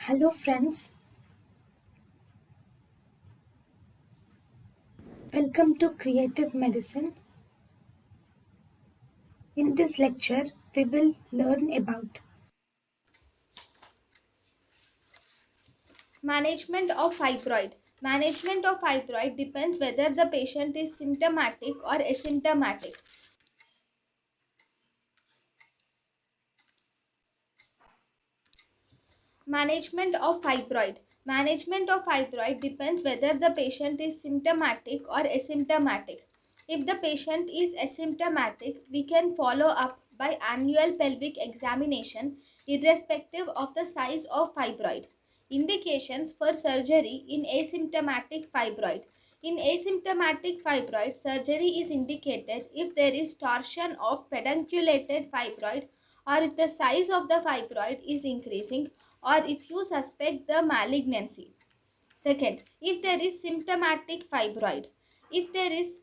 Hello, friends. Welcome to Creative Medicine. In this lecture, we will learn about Management of fibroid. Management of fibroid depends whether the patient is symptomatic or asymptomatic. Management of fibroid. Management of fibroid depends whether the patient is symptomatic or asymptomatic. If the patient is asymptomatic, we can follow up by annual pelvic examination irrespective of the size of fibroid. Indications for surgery in asymptomatic fibroid. In asymptomatic fibroid, surgery is indicated if there is torsion of pedunculated fibroid or if the size of the fibroid is increasing or if you suspect the malignancy. Second, if there is symptomatic fibroid. If there is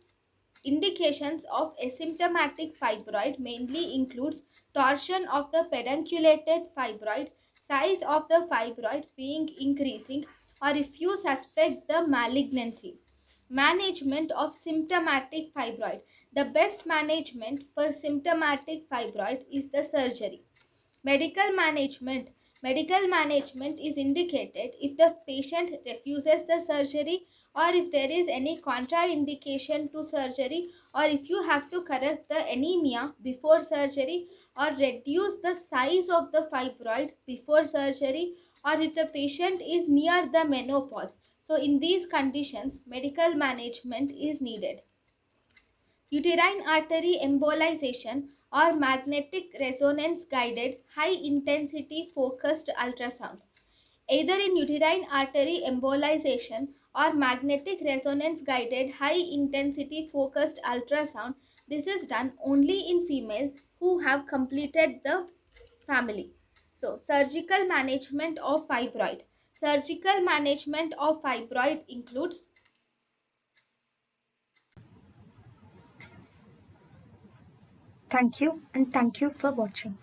indications of asymptomatic fibroid mainly includes torsion of the pedunculated fibroid, size of the fibroid being increasing, or if you suspect the malignancy. Management of symptomatic fibroid. The best management for symptomatic fibroid is the surgery. Medical management. Medical management is indicated if the patient refuses the surgery or if there is any contraindication to surgery or if you have to correct the anemia before surgery or reduce the size of the fibroid before surgery or if the patient is near the menopause. So in these conditions, medical management is needed. Uterine artery embolization or magnetic resonance guided high intensity focused ultrasound. Either in uterine artery embolization or magnetic resonance guided high intensity focused ultrasound, this is done only in females who have completed the family. So, surgical management of fibroid. Surgical management of fibroid includes thank you and thank you for watching.